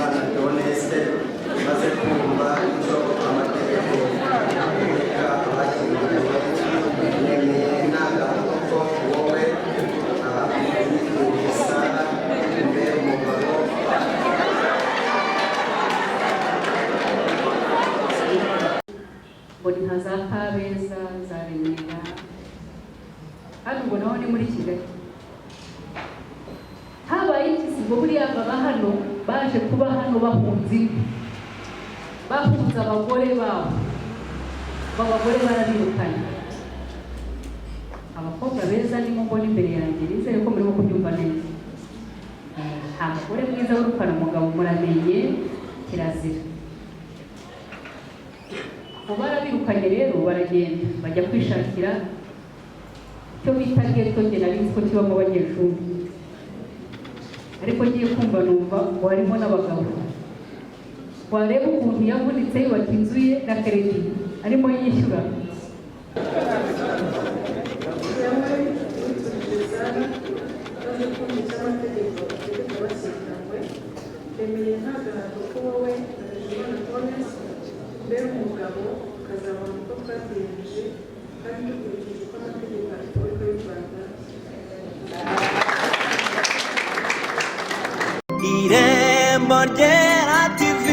Bizimana Theoneste maze kumva icyo amategeko ategeka abashyingiranywe nemeye ntangaruka ko wowe wifurije Sara imbere umugabo mbona inka za Kabeza za Remera hano ubwo naho ni muri Kigali habaye iki ngo buriya baba hano baje kuba hano bahunze abagore babo abagore barabirukanye abakobwa beza nimo mbona imbere yanjye nizere ko murimo kubyumva neza nta mugore mwiza w'urukana umugabo muramenye kirazira barabirukanye rero baragenda bajya kwishakira icyo bita ghetto nge nari nzi ko kibamo abanyeshuri ariko ngiye kumva numva ngo harimo n'abagabo wareba ukuntu yavunitse yubaka inzu ye na kredi arimo yishyura mbere umugabo ukazabona uko twategereje kandi dukurikije uko amategeko ya Repubulika y'u Rwanda. Irembo Ryera TV,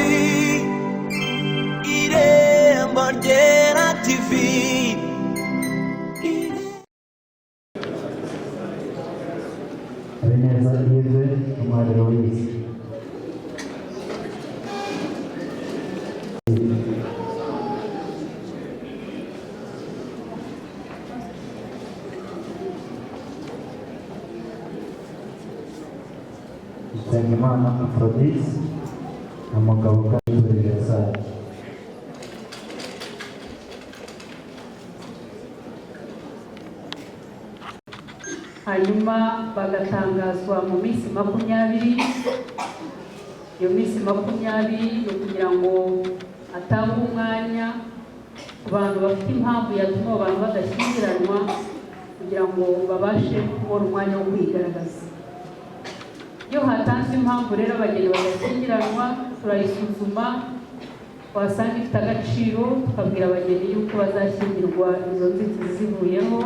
Irembo Ryera TV. Habineza Yves umwari w'isi Nsengimana Aphrodis umugabo ukaturira Sara hanyuma bagatangazwa mu minsi 20. Iyo minsi 20 yo kugira ngo atange umwanya ku bantu bafite impamvu yatuma abantu badashyingiranwa kugira ngo babashe kubona umwanya wo kwigaragaza. Iyo hatanzwe impamvu rero abageni badashyingiranwa turayisuzuma wasanga ifite agaciro tukabwira abageni yuko bazashyingirwa izo nzitizi zivuyeho,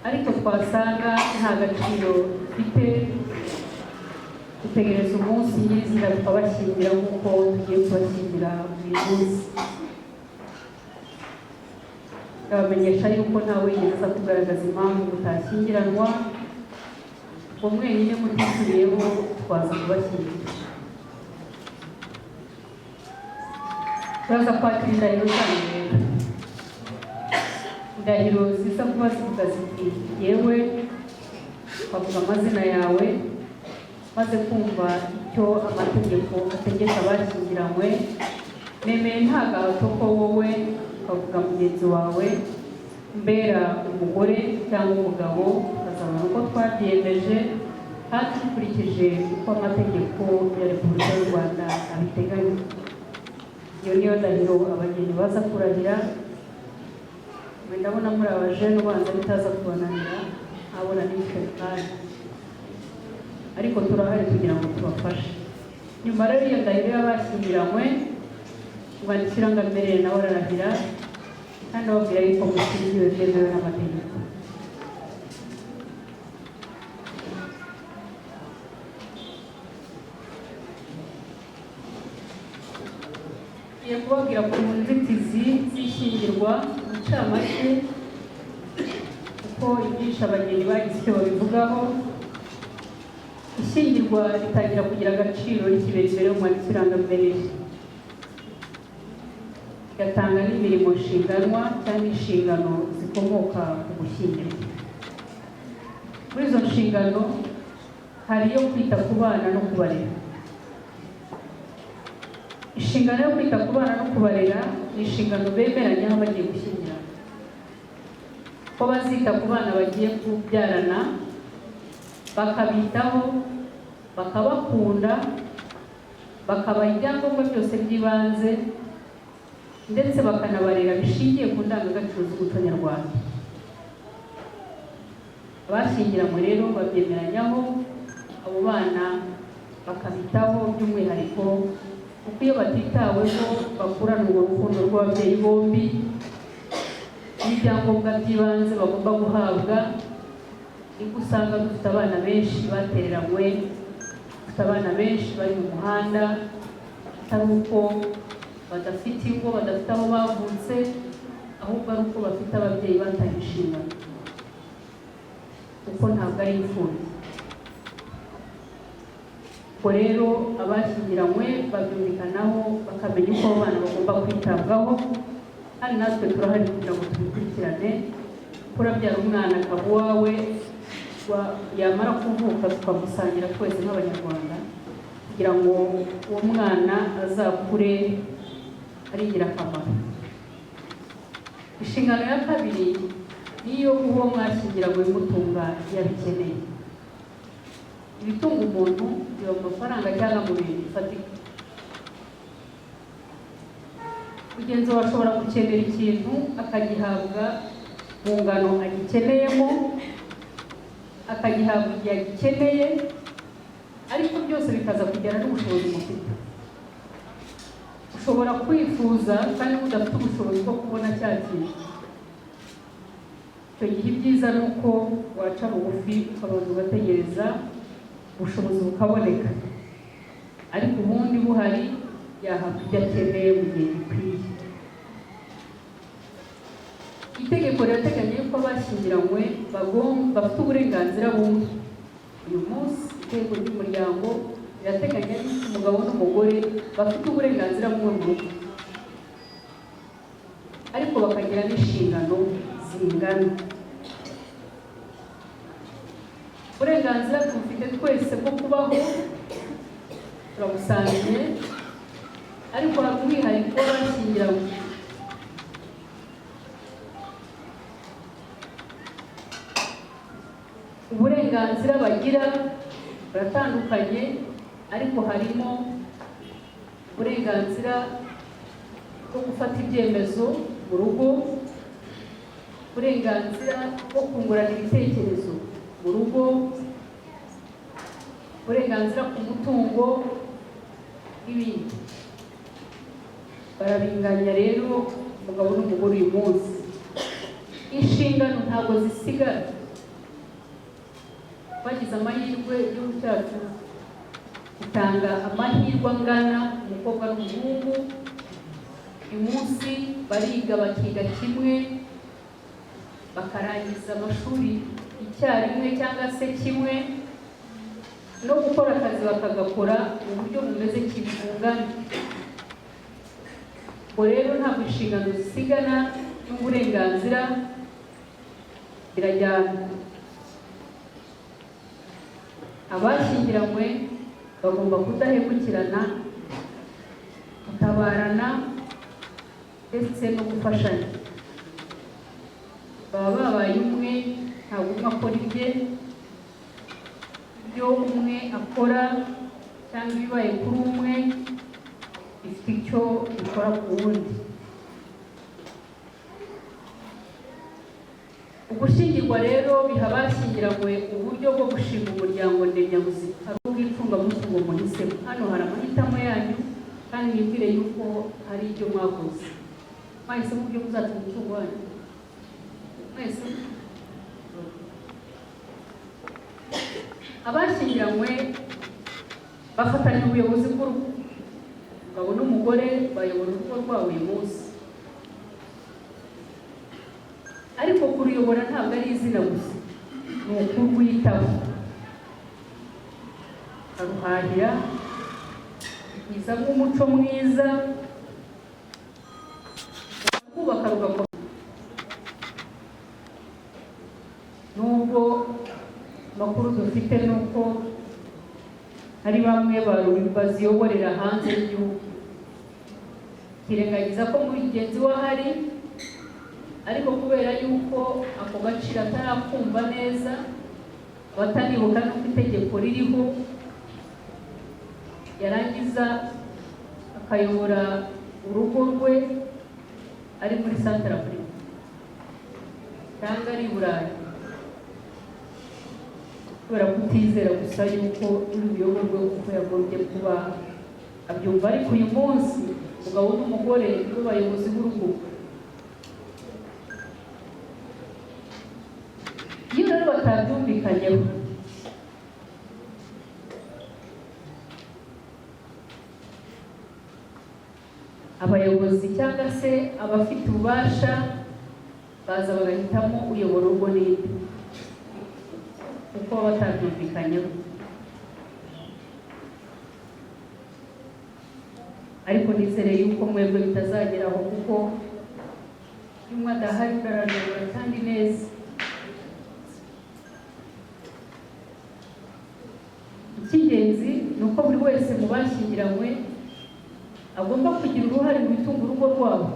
ariko twasanga nta gaciro ifite dutegereza umunsi nyirizina tukabashyingira nk'uko tugiye kubashyingira buri munsi. Ndabamenyesha yuko ntawe wigeze kugaragaza impamvu mutashyingiranwa, ubwo mwenyine mutishyuriyeho twaza kubashyingira. Turaza kwakira indahiro zanyu rero. Indahiro ziza kuba zivuga ziti yewe bavuga amazina yawe maze kumva icyo amategeko ategeka abashyingiranywe, nemeye nta gahato ko wowe ukavuga mugenzi wawe mbera umugore cyangwa umugabo ukazabona uko twabyemeje kandi dukurikije uko amategeko ya Repubulika y'u Rwanda abiteganya. Iyo niyo ndahiro abageni baza kurahira. Ndabona muri abajene ubanza bitaza kubananira abona n'ibishekari, ariko turahari kugira ngo tubafashe. Nyuma rero iyo ndahiro y'abashyingiranywe umwanditsi w'irangamimerere nawe ararahira kandi ababwira yuko mushyingiwe byemewe n'amategeko. Ngiye kubabwira ku nzitizi z'ishyingirwa mu ncamake uko ibyinshi abageni bagize icyo babivugaho. Ishyingirwa ritangira kugira agaciro rikibera imbere y'umwanditsi w'irangamimerere, igatanga n'imirimo nshinganwa cyangwa inshingano zikomoka ku gushyingirwa. Muri izo nshingano hari iyo kwita ku bana no kubarera. Inshingano yo kwita ku bana no kubarera ni inshingano bemeranyaho bagiye gushyingira, ko bazita ku bana bagiye kubyarana, bakabitaho, bakabakunda, bakabaha ibyangombwa byose by'ibanze, ndetse bakanabarera bishingiye ku ndangagaciro z'umuco nyarwanda. Abashyingiranywe rero babyemeranyaho, abo bana bakabitaho by'umwihariko iyo batitaweho bakurana urwo rukundo rw'ababyeyi bombi n'ibyangombwa by'ibanze bagomba guhabwa, nibwo usanga dufite abana benshi batereranywe, dufite abana benshi bari mu muhanda, atari uko badafite ingo, badafite aho bavutse, ahubwo ari uko bafite ababyeyi bataye inshingano, kuko ntabwo ari imfubyi. Ubwo rero abashyingiranywe babyumvikanaho bakamenya uko abana bagomba kwitabwaho, kandi natwe turahari kugira ngo tubikurikirane. Urabyara umwana akaba uwawe, yamara kuvuka tukamusangira twese nk'Abanyarwanda, kugira ngo uwo mwana azakure ari ingirakamaro. Inshingano ya kabiri niyo uwo mwashyingiranywe bimutunga yabikeneye. Ibitunga umuntu biba mu mafaranga cyangwa mu bintu bifatika. Mugenzi wawe ashobora gukenera ikintu akagihabwa mu ngano agikeneyemo, akagihabwa igihe agikeneye, ariko byose bikaza kugera n'ubushobozi mufite. Ushobora kwifuza kandi udafite ubushobozi bwo kubona cya kintu. Icyo gihe ibyiza ni uko waca bugufi ukabanza ugategereza ubushobozi bukaboneka, ariko ubundi buhari yahabwa ibyo akeneye mu gihe gikwiye. Itegeko rirateganya yuko abashyingiranywe bafite uburenganzira bumwe. Uyu munsi itegeko ry'umuryango rirateganya yuko umugabo n'umugore bafite uburenganzira bumwe mu rugo, ariko bakagira n'inshingano zingana. Uburenganzira dufite twese bwo kubaho turabusangiye, ariko hari umwihariko w'abashyingiranywe. Uburenganzira bagira buratandukanye, ariko harimo uburenganzira bwo gufata ibyemezo mu rugo, uburenganzira bwo kungurana ibitekerezo mu rugo, uburenganzira ku mutungo n'ibindi. Barabinganya rero umugabo n'umugore uyu munsi. Inshingano ntabwo zisigara. Bagize amahirwe igihugu cyacu gitanga amahirwe angana umukobwa n'umuhungu. Uyu munsi bariga bakiga kimwe, bakarangiza amashuri icyarimwe cyangwa se kimwe, no gukora akazi bakagakora mu buryo bumeze kibungana. Ubwo rero ntabwo inshingano zisigana n'uburenganzira, birajyana. Abashyingiranywe bagomba kudahemukirana, gutabarana ndetse no gufashanya. Baba babaye umwe, ntabwo umwe akora ibye, ibyo umwe akora cyangwa ibibaye kuri umwe bifite icyo bikora ku wundi. Ugushyingirwa rero biha abashyingiranywe uburyo bwo gushinga umuryango ndemyabuzima. Hari ubw'icungamutungo muhisemo. Hano hari amahitamo yanyu, kandi mwibwire yuko hari ibyo mwakoze. Mwahisemo uburyo buzatuma umutungo wanyu mwese. Abashyingiranywe bafatanya ubuyobozi bw'urugo. Umugabo n'umugore bayobora urugo rwabo uyu munsi, ariko kuruyobora ntabwo ari izina gusa, ni ukurwitaho, ukaruhahira, ukizamo umuco mwiza, ukubaka rugakomera. Nubwo amakuru dufite ni uko hari bamwe baziyoborera hanze y'igihugu, kirengagiza ko mugenzi we ahari, ariko kubera yuko ako gaciro atarakumva neza, batanibuka n'uko itegeko ririho, yarangiza akayobora urugo rwe ari muri Central Africa cyangwa ari i Burayi, kubera kutizera gusa yuko uri buyoborwe uko yagombye kuba bakabyumva, ariko uyu munsi umugabo n'umugore nibo bayobozi b'urugo. Iyo rero batabyumvikanyeho, abayobozi cyangwa se abafite ububasha baza bagahitamo uyobora urugo ninde, kuko baba batabyumvikanyeho. Ariko nizere yuko mwebwe bitazageraho, kuko iyo umwe adahari urarayobora kandi neza. Icy'ingenzi ni uko buri wese mu bashyingiranywe agomba kugira uruhare mu bitunga urugo rwabo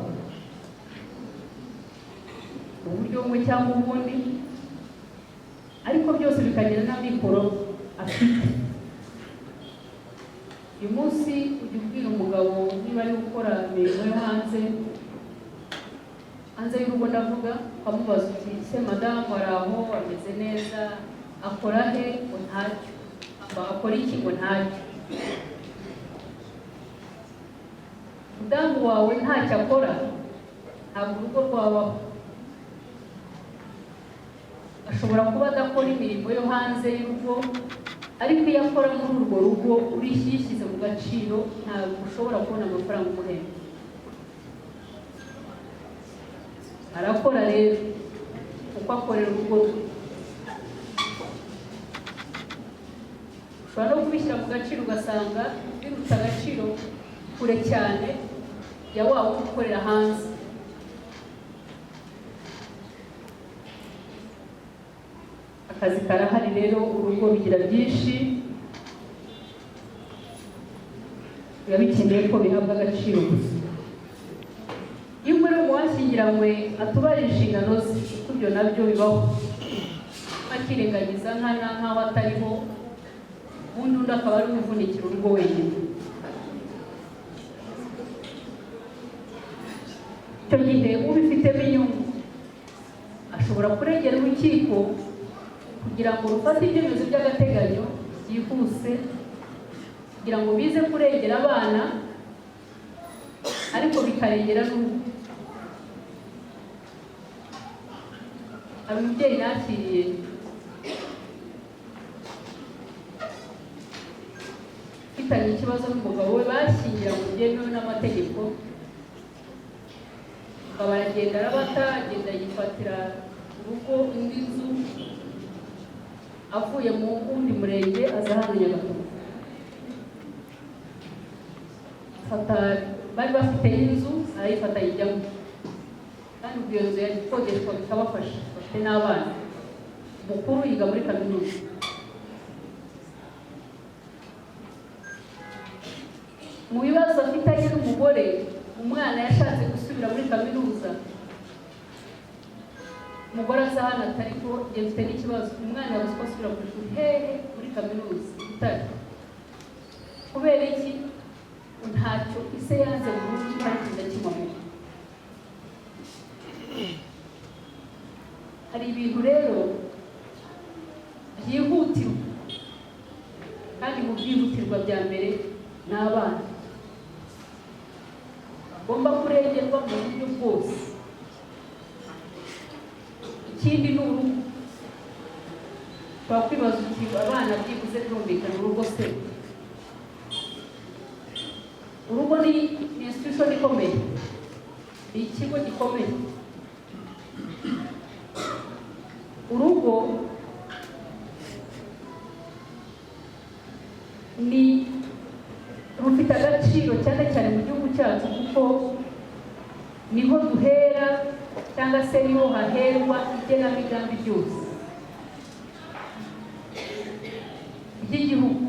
mu buryo bumwe cyangwa ubundi, ariko byose bikagira n'amikoro afite. Uyu munsi ujya ubwira umugabo niba ari gukora imirimo yo hanze y'urugo ndavuga, ukamubaza uti ese madamu ari aho, ameze neza, akora he? Ngo ntacyo. Akora iki? Ngo ntacyo. Mudamu wawe ntacyo akora, ntabwo urugo rwabaho. Ashobora kuba adakora imirimo yo hanze y'urugo, ariko iyo akora muri urwo rugo urishyize mu gaciro, ntabwo ushobora kubona amafaranga umuhemba. Arakora rero kuko akorera urugo rwe. Ushobora no kubishyira mu gaciro ugasanga birutse agaciro kure cyane ya wa wundi ukorera hanze. Akazi karahari rero, urugo rugira byinshi, biba bikeneye ko bihabwa agaciro gusa. Iyo umwe mu bashyingiranywe atubarira inshingano ze, kuko ibyo nabyo bibaho, akirengagiza nk'aho atariho, ubundi undi akaba ari uvunikira urugo wenyine. Icyo gihe ubifitemo inyungu ashobora kuregera urukiko kugira ngo rufate ibyemezo by'agateganyo byihuse, kugira ngo bize kurengera abana, ariko bikarengera n'urugo. Hari umubyeyi nakiriye ufitanye ikibazo n'umugabo we, bashyingiranywe byemewe n'amategeko, bakaba baragenda arabata, agenda yifatira urugo, indi nzu, avuye mu wundi murenge aza hano Nyagatovu. Bari bafite inzu, arayifata yijyamo, kandi ubwo iyo nzu yakodeshwa bikabafasha. Bafite n'abana, mukuru yiga muri kaminuza. Mu bibazo afitanye n'umugore, umwana yashatse gusubira muri kaminuza, umugore aza hano atari ko njye mfite n'ikibazo, umwana yabuze ko asubira ku ishuri. Hehe? Muri kaminuza Butare. Kubera iki? Ntacyo ise yanze mu rugo, kandi ndakimamenya. Hari ibintu rero byihutirwa, kandi mu byihutirwa bya mbere ni abana, bagomba kurengerwa mu buryo bwose. Ikindi ni urugo. Twakwibaza uti abana byibuze birumvikana, urugo se? Urugo ni institution ikomeye, ni ikigo gikomeye. Urugo ni rufite agaciro cyane cyane mu gihugu cyacu, kuko niho duhera, cyangwa se niho haherwa igenamigambi ryose ry'igihugu.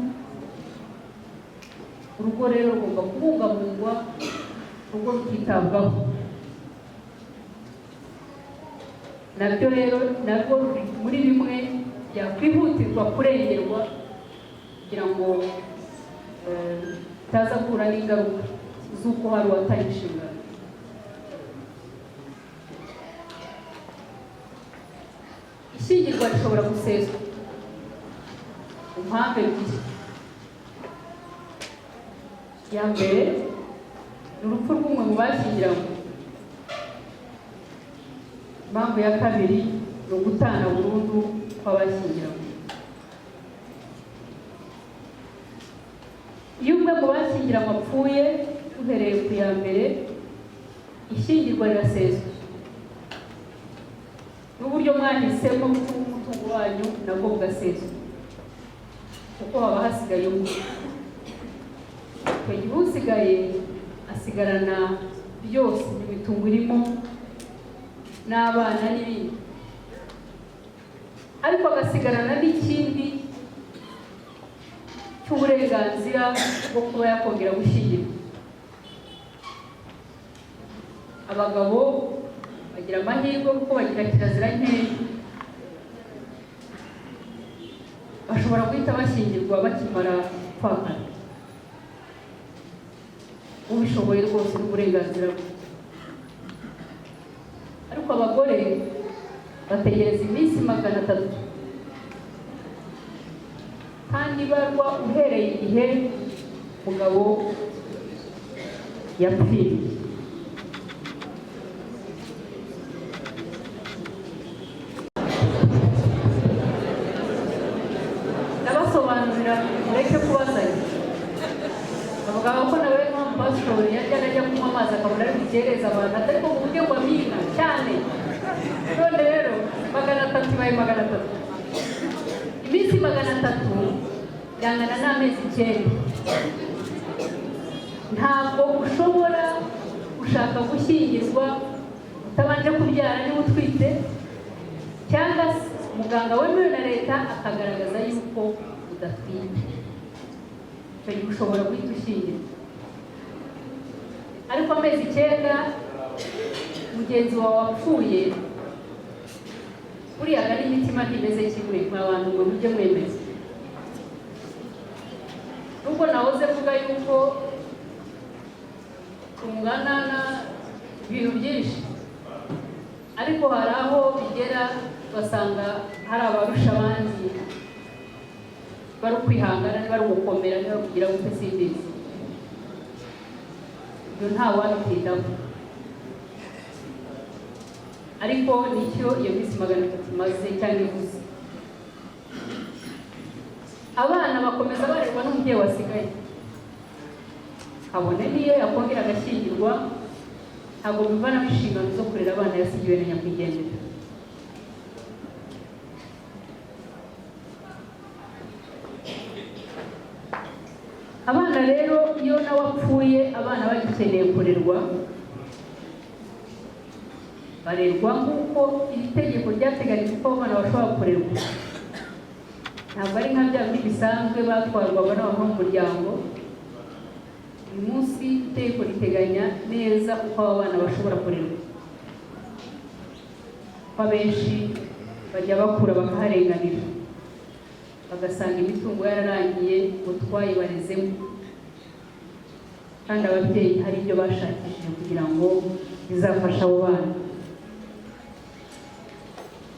Urugo rero rugomba kubungabungwa, urugo rukitabwaho. Nabyo rero narwo ruri muri bimwe byakwihutirwa kurengerwa, kugira ngo utaza guhura n'ingaruka z'uko hari uwataye inshingano. Ishyingirwa rishobora guseswa ku mpamvu ebyiri. Ya mbere ni urupfu rw'umwe mu bashyingiranywe. Impamvu ya kabiri ni ugutana burundu kw'abashyingiranywe. Iyo umwe mu bashyingiranywe apfuye, uhereye ku ya mbere, ishyingirwa riraseswa. N'uburyo mwahisemo umutungo wanyu nabwo bugaseswa, kuko haba hasigaye umwe. Igihe usigaye asigarana byose, imitungo irimo n'abana n'ibindi, ariko agasigarana n'ikindi cy'uburenganzira bwo kuba yakongera gushyingirwa. Abagabo bagira amahirwe kuko bagira kirazira nkeya, bashobora guhita bashyingirwa bakimara kwakana. Ubishoboye rwose n'uburenganzira bwe. Ariko abagore bategereza iminsi 300 kandi barwa uhereye igihe umugabo yapfiriye. Ndabasobanurira mureke kubazanya. Avuga ko nawe pastor yajyaga ajya kunywa amazi akabona ari bukereza abantu, ariko mu buryo bw'amina cyane. None rero 300 ibaye 300. Iminsi 300 yangana n'amezi 9. Ntabwo ushobora gushaka gushyingirwa utabanje kubyara niba utwite, cyangwa muganga wemewe na leta akagaragaza yuko udatwite. Icyo gihe ushobora guhita ushyingirwa. Ariko amezi 9 mugenzi wawe wapfuye, buriya ari imitima ntimeze kimwe abantu ngo mujye mwemeza. Nubwo nahoze vuga yuko tungana na ibintu byinshi, ariko hari aho bigera basanga hari abarusha abandi, bari kwihangana, bari gukomera, bari kugira ngo simbizi. Ibyo nta wabitindaho. Ariko nicyo iyo minsi 300 imaze cyangwa ivuze. Abana bakomeza barerwa n'umubyeyi wasigaye, kabone niyo yakongera agashyingirwa, ntabwo bivana inshingano zo kurera abana yasigiwe na nyakwigendera. Abana rero iyo nawe apfuye, abana bagikeneye kurerwa, barerwa nk'uko iri tegeko ryateganyije ko abana bashobora kurerwa. Ntabwo ari nka bya bindi bisanzwe batwarwaga n'abantu mu muryango. Uyu munsi itegeko riteganya neza uko abana bashobora kurerwa. Ko abenshi bajya bakura bakaharenganira, bagasanga imitungo yararangiye ngo twayibarezemo, kandi ababyeyi hari ibyo bashakishije kugira ngo bizafashe abo bana.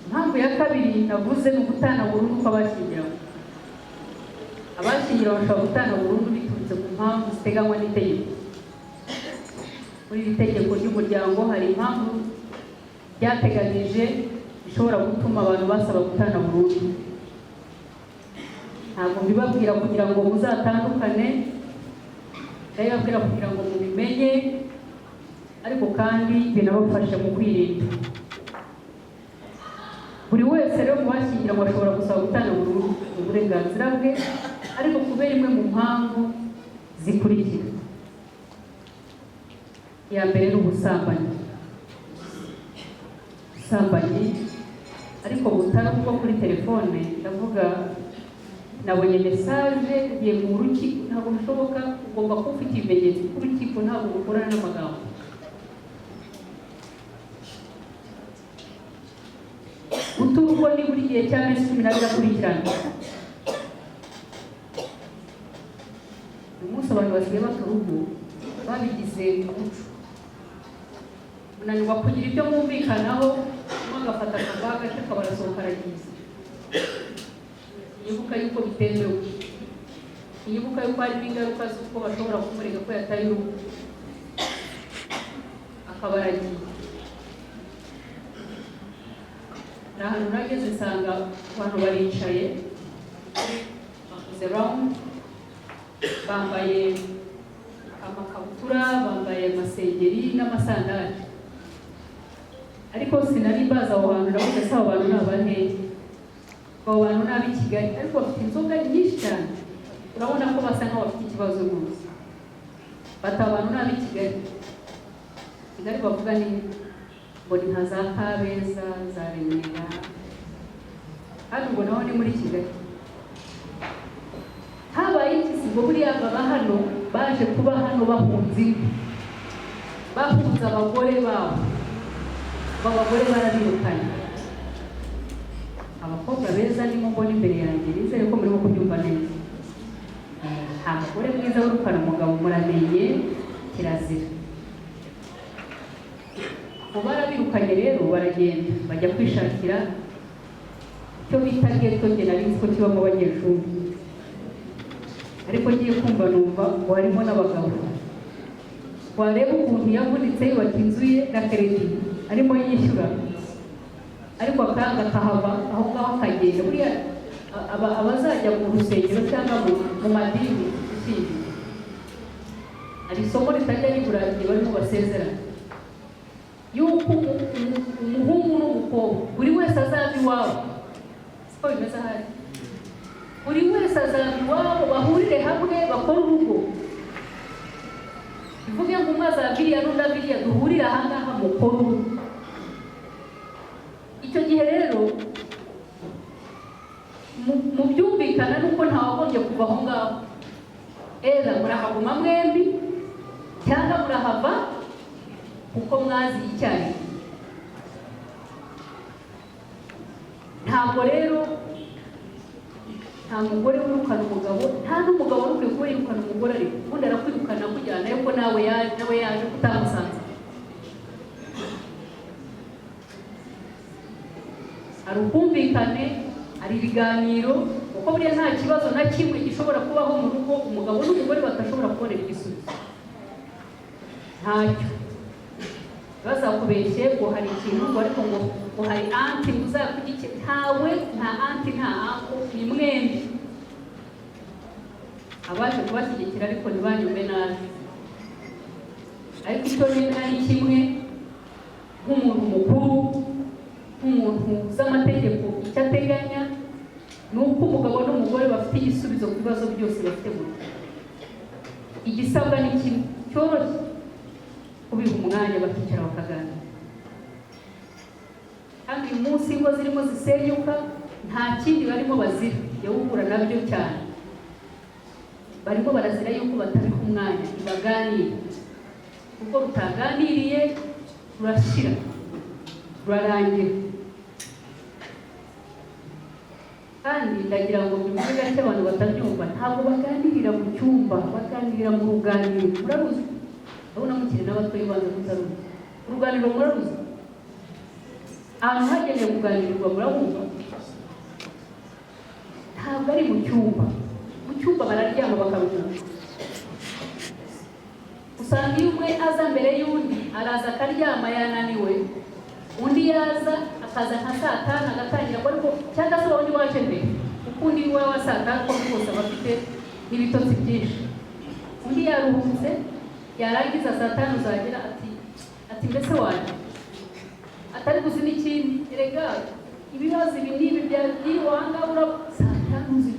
Impamvu ya kabiri navuze ni ugutana burundu kw'abashyingiranywe. Abashyingiranywe bashobora gutana burundu biturutse ku mpamvu ziteganywa n'itegeko. Muri iri tegeko ry'umuryango hari impamvu ryateganyije bishobora gutuma abantu basaba gutana burundu. Ntabwo mbibabwira kugira ngo muzatandukane, ndabibabwira kugira ngo mubimenye, ariko kandi binabafashe mu kwirinda. Buri wese rero mu bashyingiranywe ashobora gusaba gutana burundu, uburenganzira bwe, ariko kubera imwe mu mpamvu zikurikira. Iya mbere ni ubusambanyi. Ubusambanyi ariko butari ubwo kuri telefone. Ndavuga nabonye message igiye mu rukiko, ntabwo bishoboka, ugomba kuba ufite ibimenyetso. Urukiko ntabwo rukorana n'amagambo. Uturwo ni buri gihe cy'amezi 12 akurikirana. Uyu munsi abantu basigaye baturugo babigize umuco. Unanirwa kugira ibyo mwumvikanaho, mwagafata akabaga kakabarasohoka aragize. Yibuka yuko bitemewe. ntiyibuka yuko harimo ingaruka z'uko bashobora kumurega ko yataye urugo akaba aragiye. Ni ahantu nageze nsanga abantu baricaye bakoze round, bambaye amakabutura, bambaye amasengeri n'amasandali, ariko sinari mbaza abo bantu. Ndavuga se abo bantu ni abahe? Abo bantu ni ab'i Kigali, ariko bafite inzoga nyinshi cyane, urabona ko basa nkaho bafite ikibazo rwose. Bata abantu ni ab'i Kigali. Kigali bavuga ni ngo ni nka za Kabeza, za Remera, hano ngo naho ni muri Kigali. Habaye iki? Ngo buriya baba hano baje kuba hano bahunze ingo, bahunze abagore babo, abagore barabirukanye. Abakobwa beza ndimo mbona imbere yanjye, nizere ko murimo kubyumva neza. Nta mugore mwiza w'urukana umugabo, muramenye kirazira. Abo barabirukanye rero baragenda bajya kwishakira icyo bita ghetto. Njye nari nzi ko kibamo abanyeshuri, ariko ngiye kumva numva ngo harimo n'abagabo. Wareba ukuntu yavunitse yubaka inzu ye na kredi arimo yishyura, ariko akanga akahava aho ngaho akagenda. Buriya abazajya mu rusengero cyangwa mu madini usibye, hari isomo ritajya ribura igihe barimo basezerana yuko umuhungu n'umukobwa buri wese azava iwabo. Siko bimeze ahari, buri wese azava iwabo, bahurire hamwe bakore urugo. Bivuge ngo umwe azabiriya n'undi abiriya, duhurire ahangaha mukore urugo. Icyo gihe rero mu byumvikana nuko ntawagombye kuva aho ngaho. Murahaguma mwembi cyangwa murahava kuko mwazi icyayi. Ntabwo rero nta mugore wirukana umugabo, nta n'umugabo n'ukwiye kuba yirukana umugore, ariko ubundi arakwirukana kujyana yuko nawe yaje kutamusanze. Hari ubwumvikane, hari ibiganiro, kuko buriya nta kibazo na kimwe gishobora kubaho mu rugo umugabo n'umugore batashobora kubonera igisubizo. Ntacyo bazakubeshye ngo hari ikintu ngo ariko ngo hari anti uzakugike. Ntawe, nta anti nta ako, ni mwembi. Abaje kubashyigikira ariko ntibanyume nabi, ariko icyo neza ni kimwe. Nk'umuntu mukuru, nk'umuntu uzi amategeko, icyo ateganya ni uko umugabo n'umugore bafite igisubizo ku bibazo byose bafite mu rugo. Igisabwa ni kimwe cyoroshye, kubiha umwanya bakicara bakaganira. Kandi uyu munsi ingo zirimo zisenyuka nta kindi barimo bazira, jya uhura nabyo cyane. Barimo barazira yuko batabiha umwanya, ntibaganire. Kuko rutaganiriye rurashyira, rurarangira. Kandi ndagira ngo bivuge gake abantu batabyumva, ntabwo baganirira mu cyumba, baganirira mu ruganiriro. Muraruzi? Ndabona mukiri n'abatoyi banza kutaruzi. Uruganiriro muraruzi? Ahantu hagenewe kuganirirwa murabumva? Ntabwo ari mu cyumba. Mu cyumba bararyama bakaruhuka. Usanga iyo umwe aza mbere y'undi, araza akaryama yananiwe, undi yaza akaza nka saa tanu agatangira, ariko cyangwa se undi waje mbere, kuko undi we wa saa tanu ko bose bafite n'ibitotsi byinshi. Undi yaruhutse, yarangiza saa tanu zagera ati mbese waje atari gusa n'ikindi. Erega ibibazo ibi n'ibi byagiye wangabura saa tanu uzi.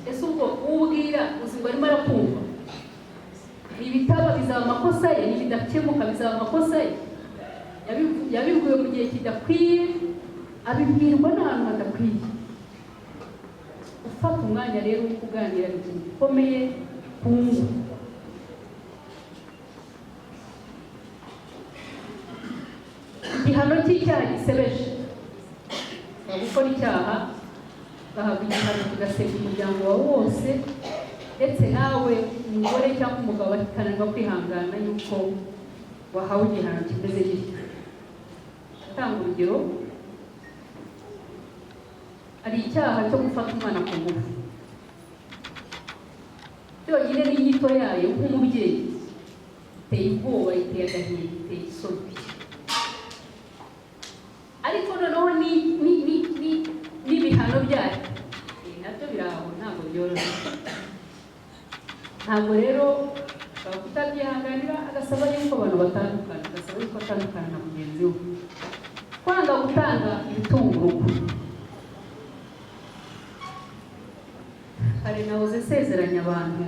Ese ubwo ubwira uzi ngo arimo arakumva? Ibitaba bizaba amakosa ye, nibidakemuka bizaba amakosa ye. Yabivuye mu gihe kidakwiye, abibwirwa n'ahantu hadakwiye. Ufata umwanya rero wo kuganira ikintu gikomeye ku ngo. Igihano cy'icyaha gisebeje, gukora icyaha bahabwa igihano kigasebya umuryango wawe wose, ndetse nawe umugore cyangwa umugabo bakananirwa kwihangana yuko wahawe igihano kimeze gityo. Atanga urugero, hari icyaha cyo gufata umwana ku ngufu. yonyine n'inyito yayo nk'umubyeyi iteye ubwoba, iteye agahinda, iteye isoni. Ariko noneho n'ibihano byayo nabyo biraho, ntabwo byoroshye. Ntabwo rero kutabyihanganira, agasaba yuko abantu batandukana, agasaba yuko atandukana na mugenzi we, kwanga gutanga ibitunga urugo. Hari nahoze sezeranya abantu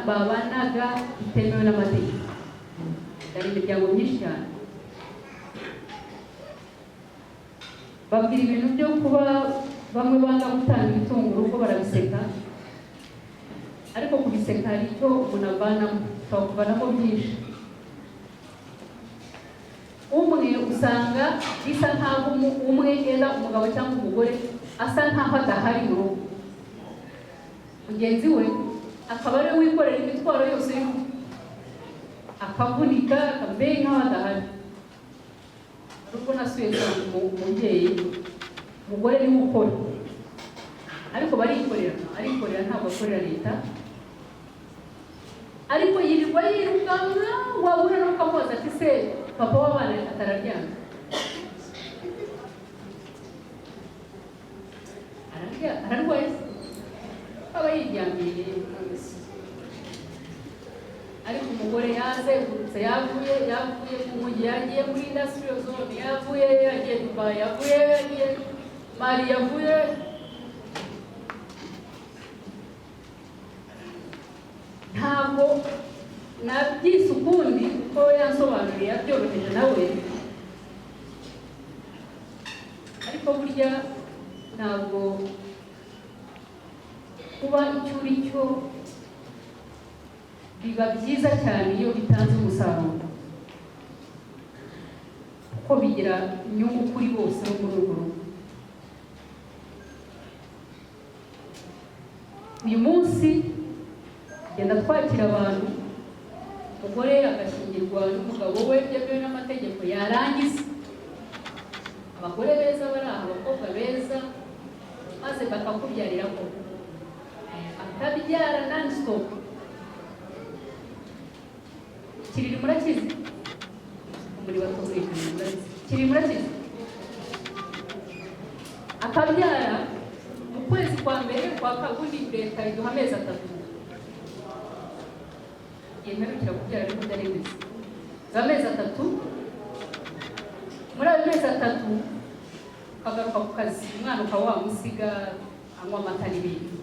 babanaga bitemewe n'amategeko, hari imiryango myinshi cyane, babwira ibintu byo kuba bamwe banga gutanga ibitunga urugo, barabiseka. Ariko kubiseka hari icyo umuntu avanamo, ushobora kuvanamo byinshi. Umwe usanga bisa nkaho umwe enda umugabo cyangwa umugore asa nkaho adahari mu rugo, mugenzi we akaba ari wikorera imitwaro yose, akavunika akambaye nkaho adahari. Ariko nasuye umubyeyi, umugore niwe ukora, ariko arikorera ntabwo akorera leta. Ariko yirirwa yirukanka, wabura no kamubaza ati se papa w'abana atararyamye? Ararwaye, aba yiryamiye. Ariko umugore yazengurutse, yavuye mu mujyi, yagiye muri industrial zone, yavuye yagiye Dubai, yavuye yagiye Mali, yavuye. Ntabwo nabyise ukundi kuko yansobanuriye yabyoroheje nawe, ariko burya ntabwo kuba icyo uri cyo biba byiza cyane iyo bitanze umusaruro, kuko bigira inyungu kuri bose bo muri urwo rugo. Uyu munsi genda twakira abantu, umugore agashyingirwa n'umugabo we byemewe n'amategeko, yarangiza abagore beza bari aha, abakobwa beza, maze bakakubyarira ko akabyara non-stop. Kiriri murakizi? Muri batubwira Kiriri murakizi? Akabyara mu kwezi kwa mbere kwa kabundi, leta iduha amezi 3. Yemerukira kubyara ariko byari bimeze amezi 3. Muri ayo mezi 3 ukagaruka ku kazi, umwana ukaba wamusiga anywa amata n'ibindi.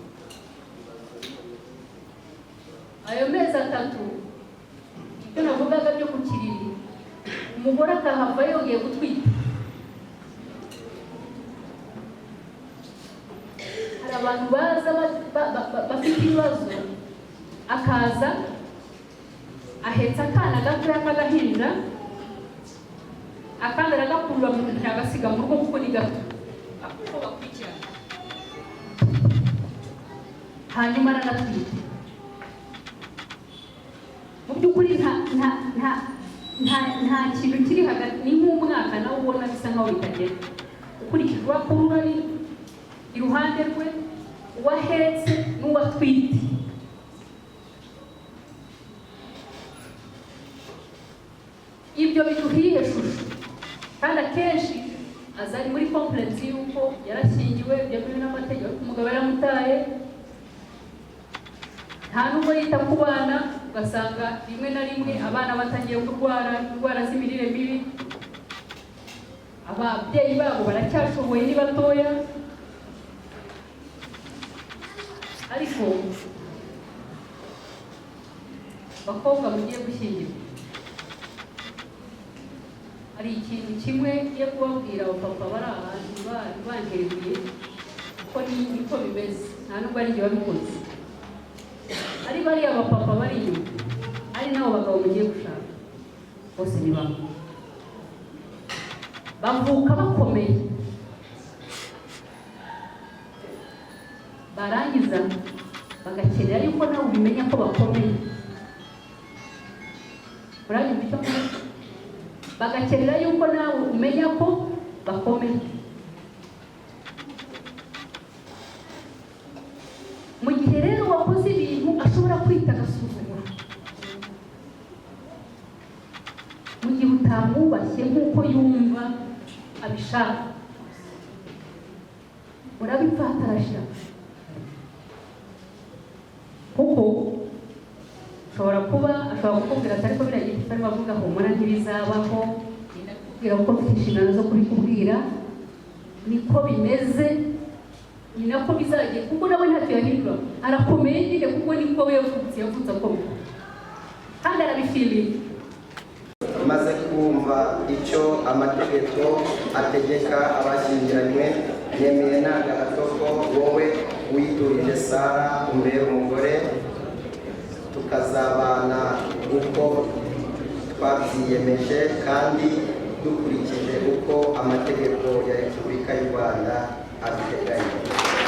Ayo mezi 3 icyo navugaga byo ku kiriri, umugore akahava yongeye gutwita. Hari abantu baza bafite ibibazo, akaza ahetse akana gatoya k'agahinja, akandi aragakurura mu ntoki agasiga mu rugo kuko ni gato, kuko bakurikirana, hanyuma aranatwite. Mu by'ukuri nta kintu kiri hagati, ni nk'umwaka nawe ubona bisa nkaho bitagera, ukurikije uwakurura ari iruhande rwe, uwahetse n'uwatwite. Ibyo biduhiye shusho, kandi akenshi aza ari muri complexe y'uko yarashyingiwe byemewe n'amategeko, umugabo yaramutaye, nta nubwo yita ku bana, ugasanga rimwe na rimwe abana batangiye kurwara indwara z'imirire mibi. Ababyeyi babo baracyashoboye, ni batoya, ariko bakobwa mugiye gushyingirwa, hari ikintu kimwe yo kubabwira abapapa bari ahantu banteruye, kuko niko bimeze, nta nubwo ari igihe babikoze. Ari bariya abapapa bari inyuma, ari nabo bagabo mugiye gushaka, bose ni bamwe, bavuka bakomeye, barangiza bagakenera yuko nawe ubimenya ko bakomeye. Uranyumva icyo mvuga? Bagakenera yuko nawe umenya ko bakomeye. Mu gihe rero wakoze kwita agasuzuguro mu gihe utamwubashye nk'uko yumva abishaka, urabipfa hatarashira. Kuko ashobora kukubwira ati ariko biriya giti arimo avuga humura ntibizabaho, kubwira ko mfite inshingano zo kubikubwira, niko bimeze, ni nako bizagiye, kuko nawe ntacyo yahindura, arakomeye nyine kuko niko we yavutse akomeye kandi arabifiriye. maze kumva icyo amategeko ategeka abashyingiranywe, yemeye n'agahato ko wowe witurije Sara umbera umugore, tukazabana uko twabyiyemeje kandi dukurikije uko amategeko ya Repubulika y'u Rwanda abiteganya.